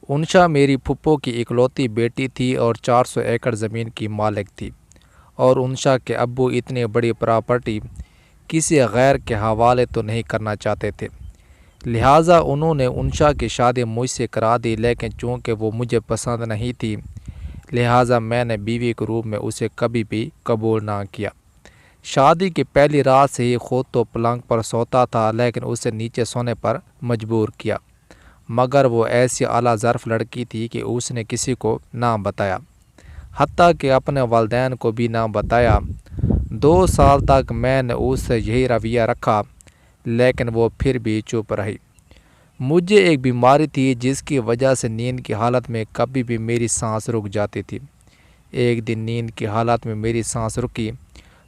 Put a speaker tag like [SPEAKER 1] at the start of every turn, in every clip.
[SPEAKER 1] انشا میری پھپھو کی اکلوتی بیٹی تھی اور 400 ایکڑ زمین کی مالک تھی، اور انشا کے ابو اتنی بڑی پراپرٹی کسی غیر کے حوالے تو نہیں کرنا چاہتے تھے، لہٰذا انہوں نے انشا کی شادی مجھ سے کرا دی، لیکن چونکہ وہ مجھے پسند نہیں تھی لہٰذا میں نے بیوی کے روپ میں اسے کبھی بھی قبول نہ کیا۔ شادی کی پہلی رات سے ہی خود تو پلنگ پر سوتا تھا، لیکن اسے نیچے سونے پر مجبور کیا، مگر وہ ایسی اعلیٰ ظرف لڑکی تھی کہ اس نے کسی کو نہ بتایا، حتیٰ کہ اپنے والدین کو بھی نہ بتایا۔ 2 سال تک میں نے اس سے یہی رویہ رکھا، لیکن وہ پھر بھی چپ رہی۔ مجھے ایک بیماری تھی جس کی وجہ سے نیند کی حالت میں کبھی بھی میری سانس رک جاتی تھی۔ ایک دن نیند کی حالت میں میری سانس رکی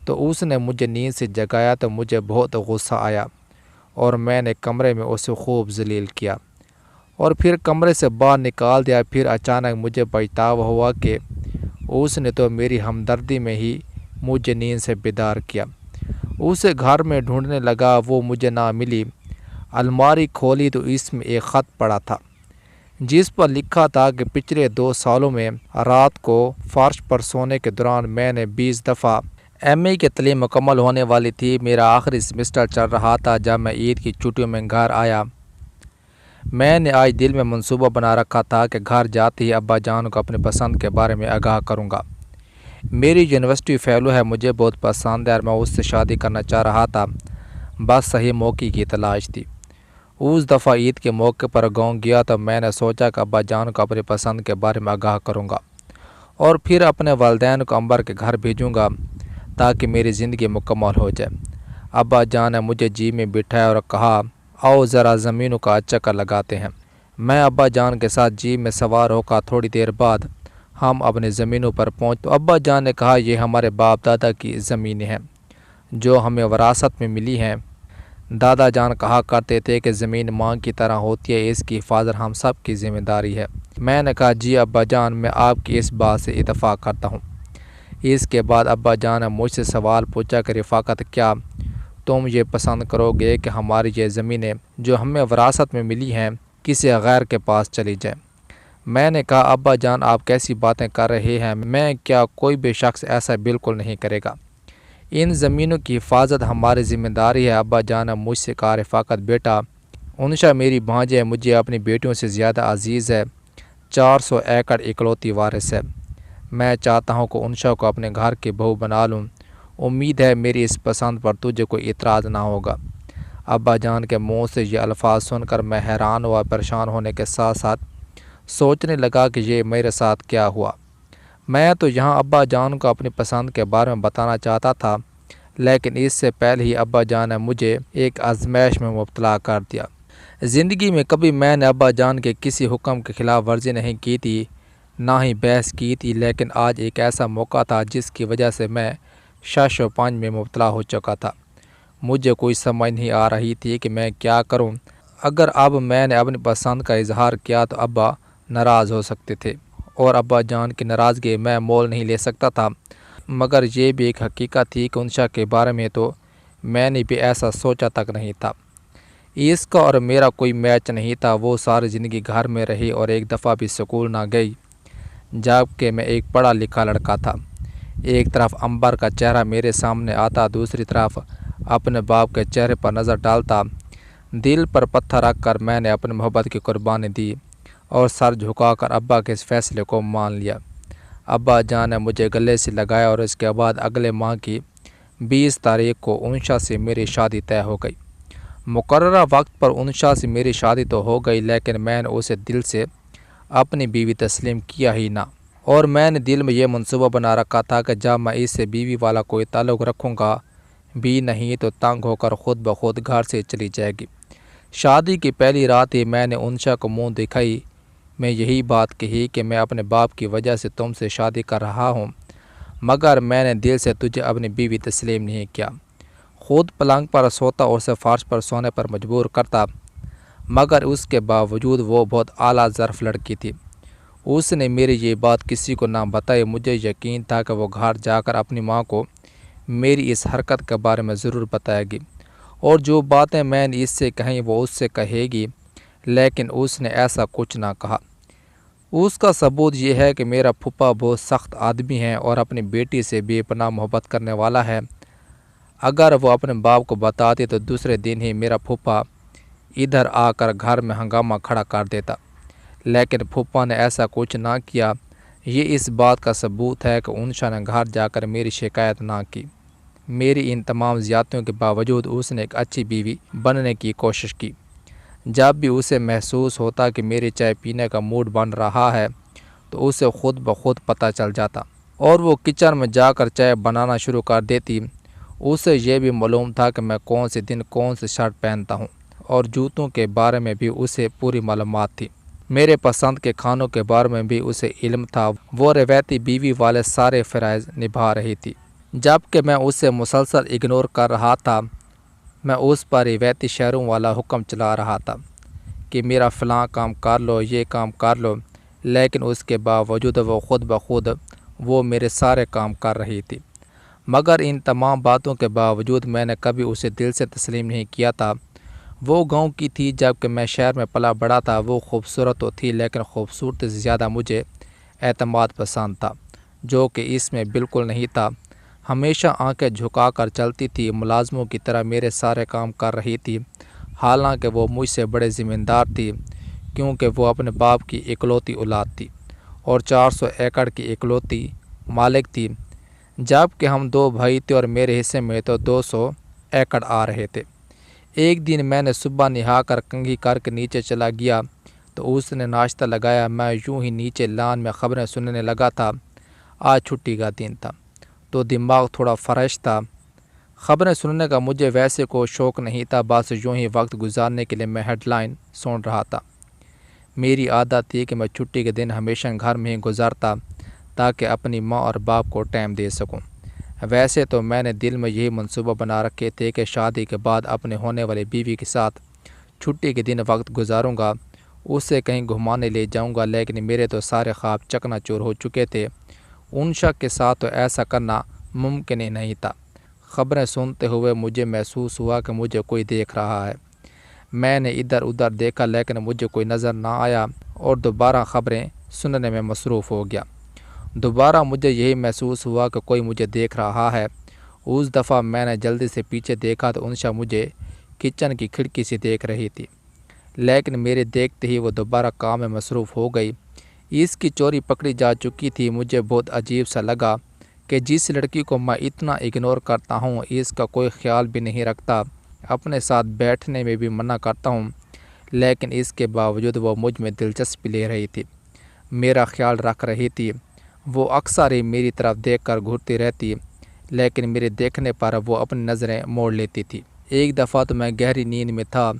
[SPEAKER 1] تو اس نے مجھے نیند سے جگایا تو مجھے بہت غصہ آیا، اور میں نے کمرے میں اسے خوب ذلیل کیا اور پھر کمرے سے باہر نکال دیا۔ پھر اچانک مجھے پچھتاوا ہوا کہ اس نے تو میری ہمدردی میں ہی مجھے نیند سے بیدار کیا۔ اسے گھر میں ڈھونڈنے لگا، وہ مجھے نہ ملی۔ الماری کھولی تو اس میں ایک خط پڑا تھا جس پر لکھا تھا کہ پچھلے 2 سالوں میں رات کو فرش پر سونے کے دوران میں نے 20 دفعہ ایم اے کی تعلیم مکمل ہونے والی تھی۔ میرا آخری سمسٹر چل رہا تھا جب میں عید کی چھٹیوں میں گھر آیا۔ میں نے آج دل میں منصوبہ بنا رکھا تھا کہ گھر جاتے ہی ابا جان کو اپنے پسند کے بارے میں آگاہ کروں گا۔ میری یونیورسٹی فیلو ہے، مجھے بہت پسند ہے اور میں اس سے شادی کرنا چاہ رہا تھا، بس صحیح موقع کی تلاش تھی۔ اس دفعہ عید کے موقع پر گاؤں گیا تو میں نے سوچا کہ ابا جان کو اپنی پسند کے بارے میں آگاہ کروں گا اور پھر اپنے والدین کو عنبر کے گھر بھیجوں گا تاکہ میری زندگی مکمل ہو جائے۔ ابا جان نے مجھے جیپ میں بٹھایا اور کہا، آؤ ذرا زمینوں کا چکر لگاتے ہیں۔ میں ابا جان کے ساتھ جیپ میں سوار ہو کر تھوڑی دیر بعد ہم اپنی زمینوں پر پہنچ تو ابا جان نے کہا، یہ ہمارے باپ دادا کی زمینیں ہیں جو ہمیں وراثت میں ملی ہیں۔ دادا جان کہا کرتے تھے کہ زمین ماں کی طرح ہوتی ہے، اس کی حفاظت ہم سب کی ذمہ داری ہے۔ میں نے کہا، جی ابا جان، میں آپ کی اس بات سے اتفاق کرتا ہوں۔ اس کے بعد ابا جان نے مجھ سے سوال پوچھا کہ رفاقت، کیا تم یہ پسند کرو گے کہ ہماری یہ زمینیں جو ہمیں وراثت میں ملی ہیں کسی غیر کے پاس چلی جائیں؟ میں نے کہا، ابا جان آپ کیسی باتیں کر رہے ہیں، میں کیا کوئی بھی شخص ایسا بالکل نہیں کرے گا، ان زمینوں کی حفاظت ہماری ذمہ داری ہے۔ ابا جان نے مجھ سے کہا، رفاقت بیٹا، انشا میری بھانجی ہے، مجھے اپنی بیٹیوں سے زیادہ عزیز ہے، 400 ایکڑ اکلوتی وارث ہے۔ میں چاہتا ہوں کہ انشا کو اپنے گھر کی بہو بنا لوں، امید ہے میری اس پسند پر تجھے کوئی اعتراض نہ ہوگا۔ ابا جان کے منہ سے یہ الفاظ سن کر میں حیران ہوا، پریشان ہونے کے ساتھ ساتھ سوچنے لگا کہ یہ میرے ساتھ کیا ہوا۔ میں تو یہاں ابا جان کو اپنی پسند کے بارے میں بتانا چاہتا تھا، لیکن اس سے پہلے ہی ابا جان نے مجھے ایک آزمائش میں مبتلا کر دیا۔ زندگی میں کبھی میں نے ابا جان کے کسی حکم کی خلاف ورزی نہیں کی تھی، نہ ہی بحث کی تھی، لیکن آج ایک ایسا موقع تھا جس کی وجہ سے میں شش و پنج میں مبتلا ہو چکا تھا۔ مجھے کوئی سمجھ نہیں آ رہی تھی کہ میں کیا کروں۔ اگر اب میں نے اپنی پسند کا اظہار کیا تو ابا ناراض ہو سکتے تھے، اور ابا جان کی ناراضگی میں مول نہیں لے سکتا تھا، مگر یہ بھی ایک حقیقت تھی کہ انشا کے بارے میں تو میں نے بھی ایسا سوچا تک نہیں تھا۔ اس کا اور میرا کوئی میچ نہیں تھا۔ وہ ساری زندگی گھر میں رہی اور ایک دفعہ بھی سکول نہ گئی، جبکہ میں ایک پڑھا لکھا لڑکا تھا۔ ایک طرف عنبر کا چہرہ میرے سامنے آتا، دوسری طرف اپنے باپ کے چہرے پر نظر ڈالتا۔ دل پر پتھر رکھ کر میں نے اپنی محبت کی قربانی دی اور سر جھکا کر ابا کے اس فیصلے کو مان لیا۔ ابا جان نے مجھے گلے سے لگایا اور اس کے بعد اگلے ماہ کی 20 تاریخ کو انشا سے میری شادی طے ہو گئی۔ مقررہ وقت پر انشا سے میری شادی تو ہو گئی، لیکن میں نے اسے دل سے اپنی بیوی تسلیم کیا ہی نہ، اور میں نے دل میں یہ منصوبہ بنا رکھا تھا کہ جب میں اس سے بیوی والا کوئی تعلق رکھوں گا بھی نہیں تو تنگ ہو کر خود بخود گھر سے چلی جائے گی۔ شادی کی پہلی رات ہی میں نے انشا کو منہ دکھائی میں یہی بات کہی کہ میں اپنے باپ کی وجہ سے تم سے شادی کر رہا ہوں، مگر میں نے دل سے تجھے اپنی بیوی تسلیم نہیں کیا۔ خود پلنگ پر سوتا اور اسے فرش پر سونے پر مجبور کرتا، مگر اس کے باوجود وہ بہت اعلیٰ ظرف لڑکی تھی۔ اس نے میری یہ بات کسی کو نہ بتائی۔ مجھے یقین تھا کہ وہ گھر جا کر اپنی ماں کو میری اس حرکت کے بارے میں ضرور بتائے گی، اور جو باتیں میں نے اس سے کہیں وہ اس سے کہے گی، لیکن اس نے ایسا کچھ نہ کہا۔ اس کا ثبوت یہ ہے کہ میرا پھپھا بہت سخت آدمی ہے اور اپنی بیٹی سے بے پناہ محبت کرنے والا ہے۔ اگر وہ اپنے باپ کو بتاتی تو دوسرے دن ہی میرا پھپھا ادھر آ کر گھر میں ہنگامہ کھڑا کر دیتا، لیکن پھپھا نے ایسا کچھ نہ کیا۔ یہ اس بات کا ثبوت ہے کہ انشا نے گھر جا کر میری شکایت نہ کی۔ میری ان تمام زیادتیوں کے باوجود اس نے ایک اچھی بیوی بننے کی کوشش کی۔ جب بھی اسے محسوس ہوتا کہ میری چائے پینے کا موڈ بن رہا ہے تو اسے خود بخود پتہ چل جاتا اور وہ کچن میں جا کر چائے بنانا شروع کر دیتی۔ اسے یہ بھی معلوم تھا کہ میں کون سے دن کون سی شرٹ پہنتا ہوں اور جوتوں کے بارے میں بھی اسے پوری معلومات تھی۔ میرے پسند کے کھانوں کے بارے میں بھی اسے علم تھا۔ وہ روایتی بیوی والے سارے فرائض نبھا رہی تھی۔ جبکہ میں اسے مسلسل اگنور کر رہا تھا، میں اس پر روایتی شہروں والا حکم چلا رہا تھا کہ میرا فلاں کام کر لو، یہ کام کر لو، لیکن اس کے باوجود وہ خود بخود وہ میرے سارے کام کر رہی تھی۔ مگر ان تمام باتوں کے باوجود میں نے کبھی اسے دل سے تسلیم نہیں کیا تھا۔ وہ گاؤں کی تھی جبکہ میں شہر میں پلا بڑا تھا۔ وہ خوبصورت تو تھی لیکن خوبصورتی سے زیادہ مجھے اعتماد پسند تھا، جو کہ اس میں بالکل نہیں تھا۔ ہمیشہ آنکھیں جھکا کر چلتی تھی، ملازموں کی طرح میرے سارے کام کر رہی تھی، حالانکہ وہ مجھ سے بڑے ذمہ دار تھی کیونکہ وہ اپنے باپ کی اکلوتی اولاد تھی اور 400 ایکڑ کی اکلوتی مالک تھی، جبکہ ہم 2 بھائی تھے اور میرے حصے میں تو 200 ایکڑ آ رہے تھے۔ ایک دن میں نے صبح نہا کر کنگھی کر کے نیچے چلا گیا تو اس نے ناشتہ لگایا۔ میں یوں ہی نیچے لان میں خبریں سننے لگا تھا۔ آج چھٹی کا دن تھا تو دماغ تھوڑا فریش تھا۔ خبریں سننے کا مجھے ویسے کوئی شوق نہیں تھا، بس یوں ہی وقت گزارنے کے لیے میں ہیڈ لائن سن رہا تھا۔ میری عادت تھی کہ میں چھٹی کے دن ہمیشہ گھر میں ہی گزارتا تاکہ اپنی ماں اور باپ کو ٹائم دے سکوں۔ ویسے تو میں نے دل میں یہی منصوبہ بنا رکھے تھے کہ شادی کے بعد اپنے ہونے والی بیوی کے ساتھ چھٹی کے دن وقت گزاروں گا، اسے کہیں گھمانے لے جاؤں گا، لیکن میرے تو سارے خواب چکنا چور ہو چکے تھے۔ انشا کے ساتھ تو ایسا کرنا ممکن ہی نہیں تھا۔ خبریں سنتے ہوئے مجھے محسوس ہوا کہ مجھے کوئی دیکھ رہا ہے۔ میں نے ادھر ادھر دیکھا لیکن مجھے کوئی نظر نہ آیا اور دوبارہ خبریں سننے میں مصروف ہو گیا۔ دوبارہ مجھے یہی محسوس ہوا کہ کوئی مجھے دیکھ رہا ہے۔ اس دفعہ میں نے جلدی سے پیچھے دیکھا تو انشا مجھے کچن کی کھڑکی سے دیکھ رہی تھی، لیکن میرے دیکھتے ہی وہ دوبارہ کام میں مصروف ہو گئی۔ اس کی چوری پکڑی جا چکی تھی۔ مجھے بہت عجیب سا لگا کہ جس لڑکی کو میں اتنا اگنور کرتا ہوں، اس کا کوئی خیال بھی نہیں رکھتا، اپنے ساتھ بیٹھنے میں بھی منع کرتا ہوں، لیکن اس کے باوجود وہ مجھ میں دلچسپی لے رہی تھی، میرا خیال رکھ رہی تھی۔ وہ اکثر ہی میری طرف دیکھ کر گھورتی رہتی، لیکن میرے دیکھنے پر وہ اپنی نظریں موڑ لیتی تھی۔ ایک دفعہ تو میں گہری نیند میں تھا،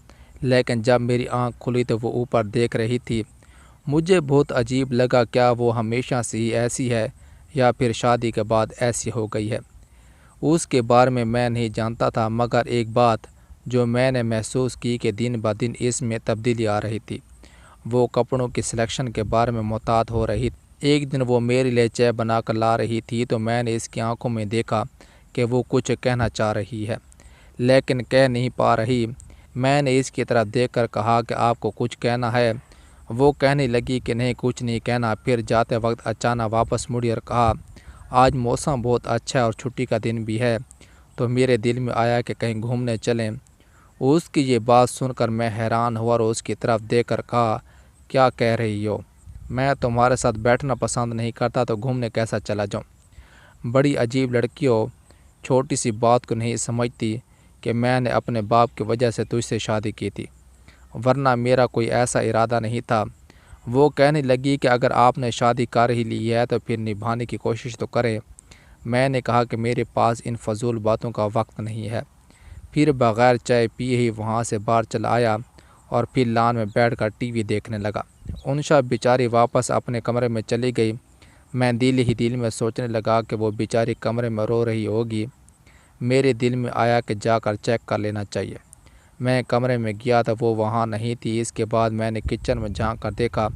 [SPEAKER 1] لیکن جب میری آنکھ کھلی تو وہ اوپر دیکھ رہی تھی۔ مجھے بہت عجیب لگا، کیا وہ ہمیشہ سے ہی ایسی ہے یا پھر شادی کے بعد ایسی ہو گئی ہے؟ اس کے بارے میں نہیں جانتا تھا، مگر ایک بات جو میں نے محسوس کی کہ دن بہ دن اس میں تبدیلی آ رہی تھی۔ وہ کپڑوں کی سلیکشن کے بارے میں محتاط ہو رہی تھی۔ ایک دن وہ میرے لیے چائے بنا کر لا رہی تھی تو میں نے اس کی آنکھوں میں دیکھا کہ وہ کچھ کہنا چاہ رہی ہے لیکن کہہ نہیں پا رہی۔ میں نے اس کی طرف دیکھ کر کہا کہ آپ کو کچھ کہنا ہے؟ وہ کہنے لگی کہ نہیں، کچھ نہیں کہنا۔ پھر جاتے وقت اچانک واپس مڑی اور کہا، آج موسم بہت اچھا ہے اور چھٹی کا دن بھی ہے، تو میرے دل میں آیا کہ کہیں گھومنے چلیں۔ اس کی یہ بات سن کر میں حیران ہوا اور اس کی طرف دیکھ کر کہا، کیا کہہ رہی ہو؟ میں تمہارے ساتھ بیٹھنا پسند نہیں کرتا تو گھومنے کیسا چلا جاؤں؟ بڑی عجیب لڑکی ہو، چھوٹی سی بات کو نہیں سمجھتی کہ میں نے اپنے باپ کی وجہ سے تجھ سے شادی کی تھی، ورنہ میرا کوئی ایسا ارادہ نہیں تھا۔ وہ کہنے لگی کہ اگر آپ نے شادی کر ہی لی ہے تو پھر نبھانے کی کوشش تو کریں۔ میں نے کہا کہ میرے پاس ان فضول باتوں کا وقت نہیں ہے۔ پھر بغیر چائے پیے ہی وہاں سے باہر چلا آیا اور پھر لان میں بیٹھ کر ٹی وی دیکھنے لگا۔ انشا بیچاری واپس اپنے کمرے میں چلی گئی۔ میں دل ہی دل میں سوچنے لگا کہ وہ بیچاری کمرے میں رو رہی ہوگی۔ میرے دل میں آیا کہ جا کر چیک کر لینا چاہیے۔ میں کمرے میں گیا تو وہ وہاں نہیں تھی۔ اس کے بعد میں نے کچن میں جھانک کر دیکھا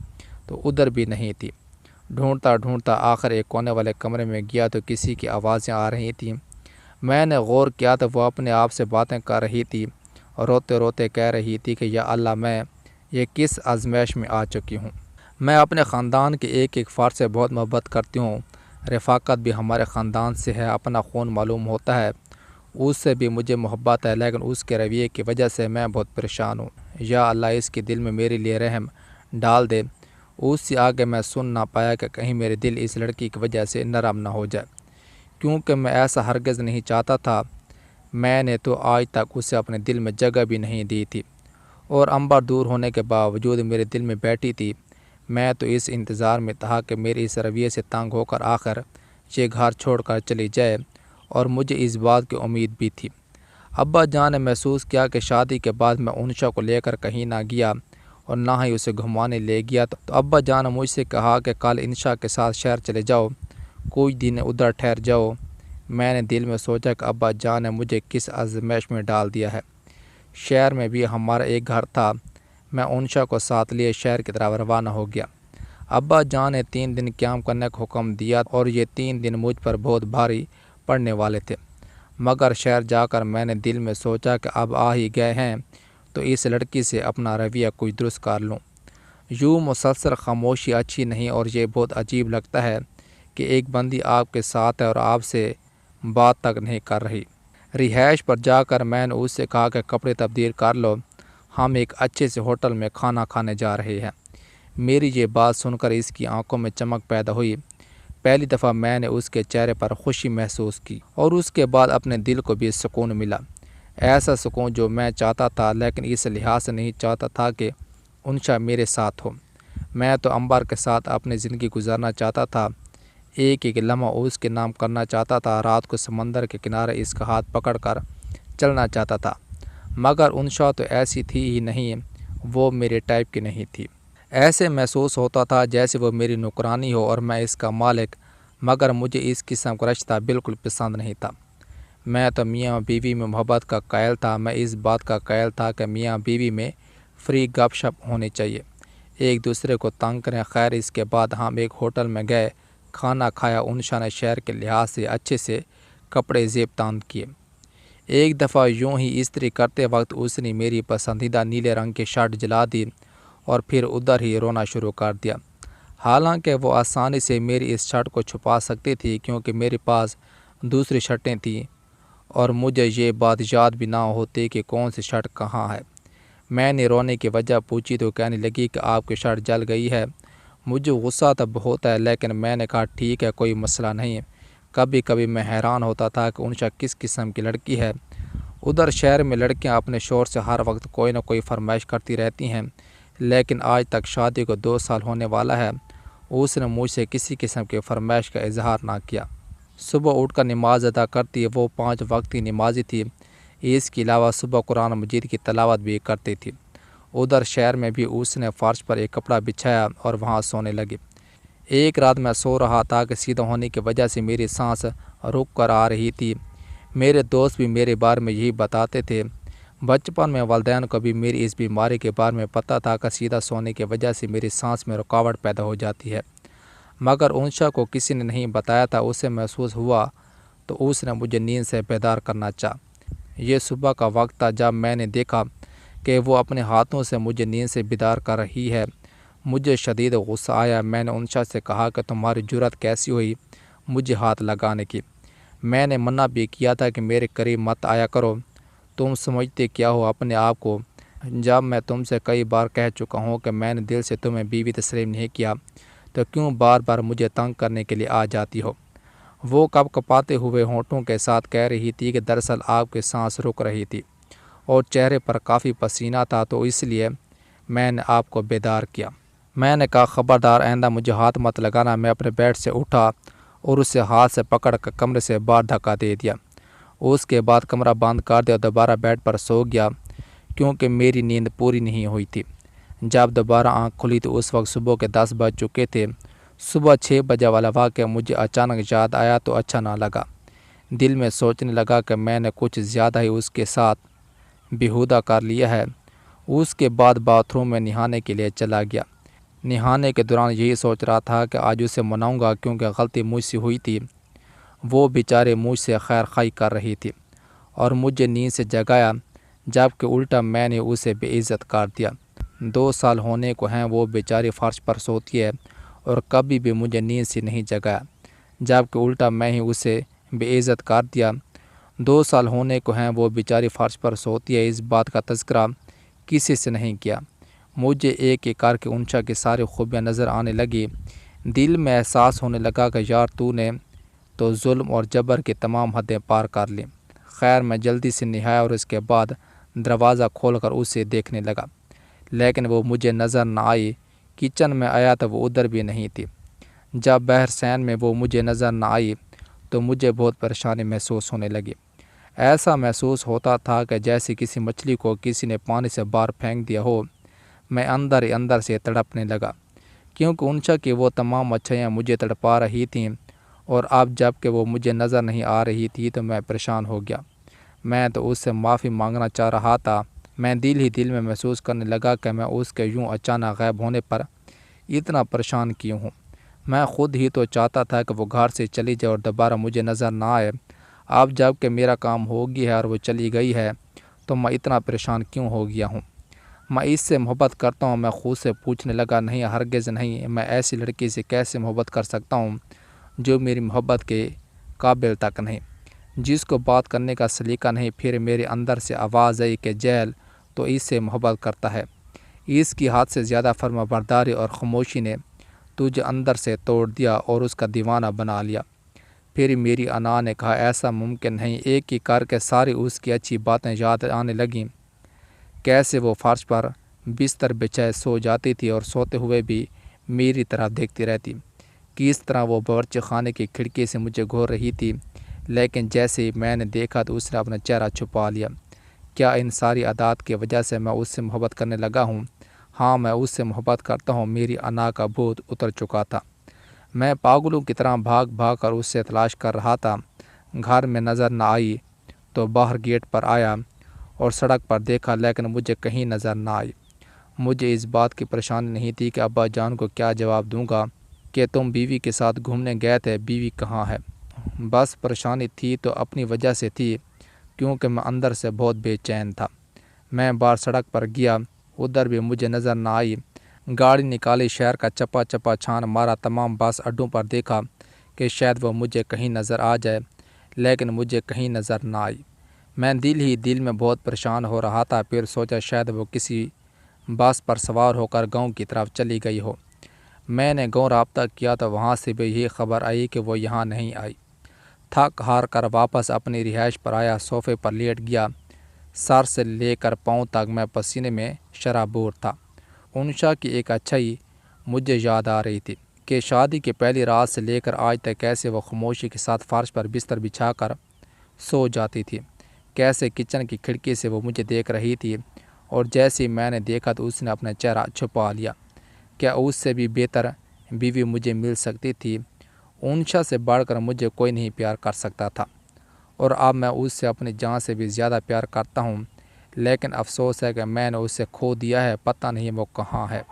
[SPEAKER 1] تو ادھر بھی نہیں تھی۔ ڈھونڈتا ڈھونڈتا آخر ایک کونے والے کمرے میں گیا تو کسی کی آوازیں آ رہی تھیں۔ میں نے غور کیا تو وہ اپنے آپ سے باتیں کر رہی تھی اور روتے روتے کہہ رہی تھی کہ یا اللہ، میں یہ کس آزمائش میں آ چکی ہوں؟ میں اپنے خاندان کے ایک ایک فرد سے بہت محبت کرتی ہوں۔ رفاقت بھی ہمارے خاندان سے ہے، اپنا خون معلوم ہوتا ہے، اس سے بھی مجھے محبت ہے، لیکن اس کے رویے کی وجہ سے میں بہت پریشان ہوں۔ یا اللہ اس کے دل میں میرے لیے رحم ڈال دے۔ اس سے آگے میں سن نہ پایا کہ کہیں میرے دل اس لڑکی کی وجہ سے نرم نہ ہو جائے، کیونکہ میں ایسا ہرگز نہیں چاہتا تھا۔ میں نے تو آج تک اسے اپنے دل میں جگہ بھی نہیں دی تھی، اور امبر دور ہونے کے باوجود میرے دل میں بیٹھی تھی۔ میں تو اس انتظار میں تھا کہ میرے اس رویے سے تنگ ہو کر آخر یہ گھر چھوڑ کر چلی جائے، اور مجھے اس بات کی امید بھی تھی۔ ابا جان نے محسوس کیا کہ شادی کے بعد میں انشا کو لے کر کہیں نہ گیا اور نہ ہی اسے گھمانے لے گیا، تو ابا جان نے مجھ سے کہا کہ کل انشا کے ساتھ شہر چلے جاؤ، کچھ دن ادھر ٹھہر جاؤ۔ میں نے دل میں سوچا کہ ابا جان نے مجھے کس آزمائش میں ڈال دیا ہے۔ شہر میں بھی ہمارا ایک گھر تھا۔ میں انشا کو ساتھ لیے شہر کی طرف روانہ ہو گیا۔ ابا جان نے 3 دن قیام کرنے کا حکم دیا، اور یہ 3 دن مجھ پر بہت بھاری پڑنے والے تھے، مگر شہر جا کر میں نے دل میں سوچا کہ اب آ ہی گئے ہیں تو اس لڑکی سے اپنا رویہ کچھ درست کر لوں۔ یوں مسلسل خاموشی اچھی نہیں، اور یہ بہت عجیب لگتا ہے کہ ایک بندی آپ کے ساتھ ہے اور آپ سے بات تک نہیں کر رہی۔ رہائش پر جا کر میں نے اس سے کہا کہ کپڑے تبدیل کر لو، ہم ایک اچھے سے ہوٹل میں کھانا کھانے جا رہے ہیں۔ میری یہ بات سن کر اس کی آنکھوں میں چمک پیدا ہوئی۔ پہلی دفعہ میں نے اس کے چہرے پر خوشی محسوس کی، اور اس کے بعد اپنے دل کو بھی سکون ملا، ایسا سکون جو میں چاہتا تھا، لیکن اس لحاظ سے نہیں چاہتا تھا کہ انشا میرے ساتھ ہو۔ میں تو امبر کے ساتھ اپنی زندگی گزارنا چاہتا تھا، ایک ایک لمحہ اس کے نام کرنا چاہتا تھا، رات کو سمندر کے کنارے اس کا ہاتھ پکڑ کر چلنا چاہتا تھا، مگر انشا تو ایسی تھی ہی نہیں، وہ میرے ٹائپ کی نہیں تھی۔ ایسے محسوس ہوتا تھا جیسے وہ میری نوکرانی ہو اور میں اس کا مالک، مگر مجھے اس قسم کا رشتہ بالکل پسند نہیں تھا۔ میں تو میاں بیوی میں محبت کا قائل تھا۔ میں اس بات کا قائل تھا کہ میاں بیوی میں فری گپ شپ ہونی چاہیے، ایک دوسرے کو تنگ کریں۔ خیر، اس کے بعد ہم ایک ہوٹل میں گئے، کھانا کھایا۔ انشا نے شہر کے لحاظ سے اچھے سے کپڑے زیب تان کیے۔ ایک دفعہ یوں ہی استری کرتے وقت اس نے میری پسندیدہ نیلے رنگ کی شرٹ جلا دی اور پھر ادھر ہی رونا شروع کر دیا۔ حالانکہ وہ آسانی سے میری اس شرٹ کو چھپا سکتی تھی، کیونکہ میرے پاس دوسری شرٹیں تھیں اور مجھے یہ بات یاد بھی نہ ہوتی کہ کون سی شرٹ کہاں ہے۔ میں نے رونے کی وجہ پوچھی تو کہنے لگی کہ آپ کی شرٹ جل گئی ہے۔ مجھے غصہ تو بہت ہے، لیکن میں نے کہا ٹھیک ہے، کوئی مسئلہ نہیں۔ کبھی کبھی میں حیران ہوتا تھا کہ انشا کس قسم کی لڑکی ہے۔ ادھر شہر میں لڑکیاں اپنے شوہر سے ہر وقت کوئی نہ کوئی فرمائش کرتی رہتی ہیں، لیکن آج تک شادی کو 2 سال ہونے والا ہے، اس نے مجھ سے کسی قسم کی فرمائش کا اظہار نہ کیا۔ صبح اٹھ کر نماز ادا کرتی ہے، وہ 5 وقت کی نمازی تھی، اس کے علاوہ صبح قرآن مجید کی تلاوت بھی کرتی تھی۔ ادھر شہر میں بھی اس نے فرش پر ایک کپڑا بچھایا اور وہاں سونے لگی۔ ایک رات میں سو رہا تھا کہ سیدھا ہونے کی وجہ سے میری سانس رک کر آ رہی تھی۔ میرے دوست بھی میرے بارے میں یہی بتاتے تھے۔ بچپن میں والدین کو بھی میری اس بیماری کے بارے میں پتہ تھا کہ سیدھا سونے کی وجہ سے میری سانس میں رکاوٹ پیدا ہو جاتی ہے، مگر انشا کو کسی نے نہیں بتایا تھا۔ اسے محسوس ہوا تو اس نے مجھے نیند سے بیدار کرنا چاہا۔ یہ صبح کا وقت تھا جب میں نے دیکھا کہ وہ اپنے ہاتھوں سے مجھے نیند سے بیدار کر رہی ہے۔ مجھے شدید غصہ آیا۔ میں نے انشا سے کہا کہ تمہاری جرأت کیسی ہوئی مجھے ہاتھ لگانے کی؟ میں نے منع بھی کیا تھا کہ میرے قریب مت آیا کرو، تم سمجھتے کیا ہو اپنے آپ کو؟ جب میں تم سے کئی بار کہہ چکا ہوں کہ میں نے دل سے تمہیں بیوی تسلیم نہیں کیا، تو کیوں بار بار مجھے تنگ کرنے کے لیے آ جاتی ہو؟ وہ کپ کپاتے ہوئے ہونٹوں کے ساتھ کہہ رہی تھی کہ دراصل آپ کی سانس رک رہی تھی اور چہرے پر کافی پسینہ تھا، تو اس لیے میں نے آپ کو بیدار کیا۔ میں نے کہا خبردار آئندہ مجھے ہاتھ مت لگانا۔ میں اپنے بیڈ سے اٹھا اور اسے ہاتھ سے پکڑ کر کمرے سے باہر دھکا دے دیا۔ اس کے بعد کمرہ بند کر دیا اور دوبارہ بیڈ پر سو گیا، کیونکہ میری نیند پوری نہیں ہوئی تھی۔ جب دوبارہ آنکھ کھلی تو اس وقت صبح کے 10 بج چکے تھے۔ صبح 6 بجے والا واقعہ مجھے اچانک یاد آیا تو اچھا نہ لگا۔ دل میں سوچنے لگا کہ میں نے کچھ زیادہ ہی اس کے ساتھ بیہودہ کر لیا ہے۔ اس کے بعد باتھ روم میں نہانے کے لیے چلا گیا۔ نہانے کے دوران یہی سوچ رہا تھا کہ آج اسے مناؤں گا، کیونکہ غلطی مجھ سے ہوئی تھی۔ وہ بیچارے مجھ سے خیر خواہی کر رہی تھی اور مجھے نیند سے جگایا، جبکہ الٹا میں نے اسے بے عزت کر دیا۔ 2 سال ہونے کو ہیں وہ بیچاری فرش پر سوتی ہے اور کبھی بھی مجھے نیند سے نہیں جگایا، جبکہ الٹا میں ہی اسے بے عزت کر دیا۔ 2 سال ہونے کو ہیں وہ بیچاری فرش پر سوتی ہے، اس بات کا تذکرہ کسی سے نہیں کیا۔ مجھے ایک ایک کر کے انشا کی ساری خوبیاں نظر آنے لگی۔ دل میں احساس ہونے لگا کہ یار تو نے تو ظلم اور جبر کی تمام حدیں پار کر لیں۔ خیر میں جلدی سے نہایا اور اس کے بعد دروازہ کھول کر اسے دیکھنے لگا، لیکن وہ مجھے نظر نہ آئی۔ کچن میں آیا تو وہ ادھر بھی نہیں تھی۔ جب بحر سین میں وہ مجھے نظر نہ آئی تو مجھے بہت پریشانی محسوس ہونے لگی۔ ایسا محسوس ہوتا تھا کہ جیسے کسی مچھلی کو کسی نے پانی سے باہر پھینک دیا ہو۔ میں اندر ہی اندر سے تڑپنے لگا، کیونکہ انشا کی وہ تمام اچھائیاں مجھے تڑپا رہی تھیں، اور اب جب کہ وہ مجھے نظر نہیں آ رہی تھی تو میں پریشان ہو گیا۔ میں تو اس سے معافی مانگنا چاہ رہا تھا۔ میں دل ہی دل میں محسوس کرنے لگا کہ میں اس کے یوں اچانک غائب ہونے پر اتنا پریشان کیوں ہوں۔ میں خود ہی تو چاہتا تھا کہ وہ گھر سے چلی جائے اور دوبارہ مجھے نظر نہ آئے۔ اب جب کہ میرا کام ہو گیا ہے اور وہ چلی گئی ہے تو میں اتنا پریشان کیوں ہو گیا ہوں۔ میں اس سے محبت کرتا ہوں۔ میں خود سے پوچھنے لگا، نہیں ہرگز نہیں، میں ایسی لڑکی سے کیسے محبت کر سکتا ہوں جو میری محبت کے قابل تک نہیں، جس کو بات کرنے کا سلیقہ نہیں۔ پھر میرے اندر سے آواز آئی کہ جیل تو اس سے محبت کرتا ہے، اس کی حد سے زیادہ فرما برداری اور خاموشی نے تجھے اندر سے توڑ دیا اور اس کا دیوانہ بنا لیا۔ پھر میری انا نے کہا، ایسا ممکن نہیں۔ ایک ایک کر کے ساری اس کی اچھی باتیں یاد آنے لگیں، کیسے وہ فرش پر بستر بچھائے سو جاتی تھی اور سوتے ہوئے بھی میری طرف دیکھتی رہتی، کس طرح وہ باورچی خانے کی کھڑکی سے مجھے گھور رہی تھی، لیکن جیسے ہی میں نے دیکھا تو اس نے اپنا چہرہ چھپا لیا۔ کیا ان ساری عادات کی وجہ سے میں اس سے محبت کرنے لگا ہوں؟ ہاں میں اس سے محبت کرتا ہوں۔ میری انا کا بھوت اتر چکا تھا۔ میں پاگلوں کی طرح بھاگ بھاگ کر اس سے تلاش کر رہا تھا۔ گھر میں نظر نہ آئی تو باہر گیٹ پر آیا اور سڑک پر دیکھا، لیکن مجھے کہیں نظر نہ آئی۔ مجھے اس بات کی پریشانی نہیں تھی کہ ابا جان کو کیا جواب دوں گا کہ تم بیوی کے ساتھ گھومنے گئے تھے، بیوی کہاں ہے۔ بس پریشانی تھی تو اپنی وجہ سے تھی، کیونکہ میں اندر سے بہت بے چین تھا۔ میں باہر سڑک پر گیا، ادھر بھی مجھے نظر نہ آئی۔ گاڑی نکالی، شہر کا چپا چپا چھان مارا، تمام بس اڈوں پر دیکھا کہ شاید وہ مجھے کہیں نظر آ جائے، لیکن مجھے کہیں نظر نہ آئی۔ میں دل ہی دل میں بہت پریشان ہو رہا تھا۔ پھر سوچا شاید وہ کسی بس پر سوار ہو کر گاؤں کی طرف چلی گئی ہو۔ میں نے گاؤں رابطہ کیا تو وہاں سے بھی یہ خبر آئی کہ وہ یہاں نہیں آئی۔ تھک ہار کر واپس اپنی رہائش پر آیا، صوفے پر لیٹ گیا۔ سر سے لے کر پاؤں تک میں پسینے میں شرابور تھا۔ انشا کی ایک اچھائی مجھے یاد آ رہی تھی کہ شادی کی پہلی رات سے لے کر آج تک کیسے وہ خاموشی کے ساتھ فرش پر بستر بچھا کر سو جاتی تھی، کیسے کچن کی کھڑکی سے وہ مجھے دیکھ رہی تھی، اور جیسے ہی میں نے دیکھا تو اس نے اپنا چہرہ چھپا لیا۔ کیا اس سے بھی بہتر بیوی مجھے مل سکتی تھی؟ انشا سے بڑھ کر مجھے کوئی نہیں پیار کر سکتا تھا، اور اب میں اس سے اپنی جان سے بھی زیادہ پیار کرتا ہوں، لیکن افسوس ہے کہ میں نے اسے کھو دیا ہے۔ پتہ نہیں وہ کہاں ہے۔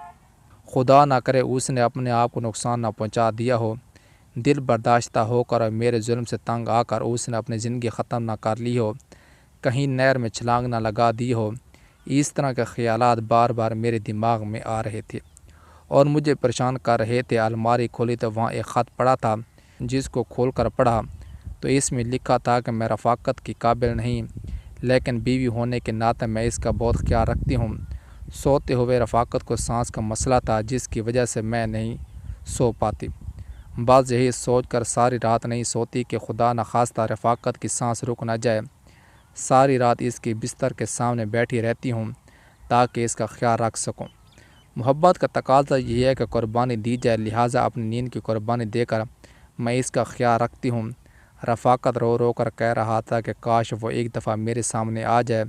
[SPEAKER 1] خدا نہ کرے اس نے اپنے آپ کو نقصان نہ پہنچا دیا ہو، دل برداشتہ ہو کر اور میرے ظلم سے تنگ آ کر اس نے اپنی زندگی ختم نہ کر لی ہو، کہیں نہر میں چھلانگ نہ لگا دی ہو۔ اس طرح کے خیالات بار بار میرے دماغ میں آ رہے تھے اور مجھے پریشان کر رہے تھے۔ الماری کھولی تو وہاں ایک خط پڑا تھا، جس کو کھول کر پڑھا تو اس میں لکھا تھا کہ میں رفاقت کی قابل نہیں، لیکن بیوی ہونے کے ناطے میں اس کا بہت خیال رکھتی ہوں۔ سوتے ہوئے رفاقت کو سانس کا مسئلہ تھا، جس کی وجہ سے میں نہیں سو پاتی۔ بس یہی سوچ کر ساری رات نہیں سوتی کہ خدا نخواستہ رفاقت کی سانس رک نہ جائے۔ ساری رات اس کی بستر کے سامنے بیٹھی رہتی ہوں تاکہ اس کا خیال رکھ سکوں۔ محبت کا تقاضا یہ ہے کہ قربانی دی جائے، لہٰذا اپنی نیند کی قربانی دے کر میں اس کا خیال رکھتی ہوں۔ رفاقت رو رو کر کہہ رہا تھا کہ کاش وہ ایک دفعہ میرے سامنے آ جائے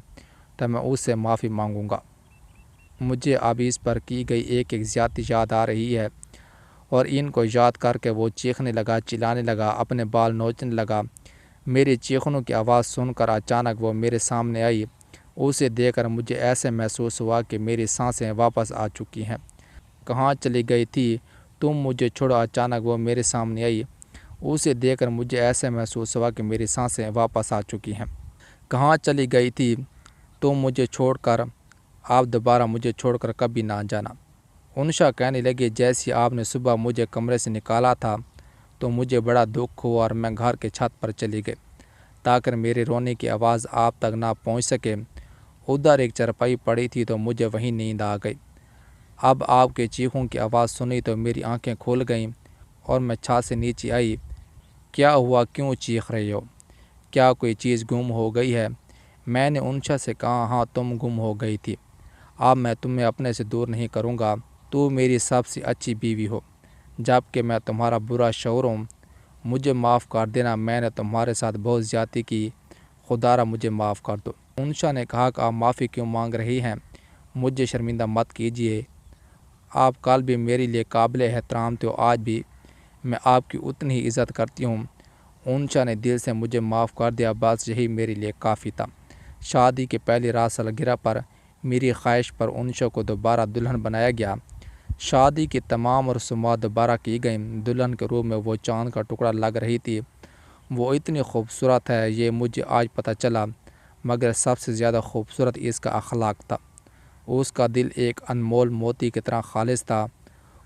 [SPEAKER 1] تو میں اس سے معافی مانگوں گا۔ مجھے اب اس پر کی گئی ایک ایک زیادتی یاد آ رہی ہے، اور ان کو یاد کر کے وہ چیخنے لگا، چلانے لگا، اپنے بال نوچنے لگا۔ میری چیخنوں کی آواز سن کر اچانک وہ میرے سامنے آئی۔ اسے دیکھ کر مجھے ایسے محسوس ہوا کہ میری سانسیں واپس آ چکی ہیں۔ کہاں چلی گئی تھی تم؟ مجھے چھوڑو۔ اچانک وہ میرے سامنے آئی۔ اسے دیکھ کر مجھے ایسے محسوس ہوا کہ میری سانسیں واپس آ چکی ہیں۔ کہاں چلی گئی تھی تم؟ مجھے چھوڑ کر آپ دوبارہ مجھے چھوڑ کر کبھی نہ جانا۔ انشا کہنے لگی جیسے آپ نے صبح مجھے کمرے سے نکالا تھا تو مجھے بڑا دکھ ہوا اور میں گھر کے چھت پر چلی گئی تاکہ میرے رونے کی آواز آپ تک نہ پہنچ سکے۔ ادھر ایک چرپائی پڑی تھی تو مجھے وہیں نیند آ گئی۔ اب آپ کے چیخوں کی آواز سنی تو میری آنکھیں کھل گئیں اور میں چھت سے نیچے آئی۔ کیا ہوا، کیوں چیخ رہی ہو؟ کیا کوئی چیز گم ہو گئی ہے؟ میں نے انشا سے کہا ہاں تم گم ہو گئی تھی، اب میں تمہیں اپنے سے دور نہیں کروں گا، تو میری سب سے اچھی بیوی ہو جبکہ میں تمہارا برا شوہر ہوں، مجھے معاف کر دینا، میں نے تمہارے ساتھ بہت زیادتی کی، خدا را مجھے معاف کر دو۔ انشا نے کہا کہ آپ معافی کیوں مانگ رہی ہیں، مجھے شرمندہ مت کیجیے، آپ کل بھی میرے لیے قابل احترام تھے، آج بھی میں آپ کی اتنی ہی عزت کرتی ہوں۔ انشا نے دل سے مجھے معاف کر دیا، بس یہی میرے لیے کافی تھا۔ شادی کے پہلی رات سالگرہ پر میری خواہش پر انشا کو دوبارہ دلہن بنایا گیا۔ شادی کی تمام رسومات دوبارہ کی گئیں۔ دلہن کے روپ میں وہ چاند کا ٹکڑا لگ رہی تھی۔ وہ اتنی خوبصورت ہے یہ مجھے آج پتہ چلا، مگر سب سے زیادہ خوبصورت اس کا اخلاق تھا۔ اس کا دل ایک انمول موتی کی طرح خالص تھا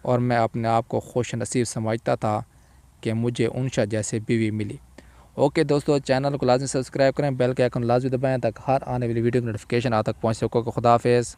[SPEAKER 1] اور میں اپنے آپ کو خوش نصیب سمجھتا تھا کہ مجھے انشا جیسے بیوی ملی۔ اوکے دوستو، چینل کو لازمی سبسکرائب کریں، بیل کے آئیکن لازمی دبائیں تاکہ ہر آنے والی ویڈیو کی نوٹیفیکیشن آپ تک پہنچ سکے۔ خدا حافظ۔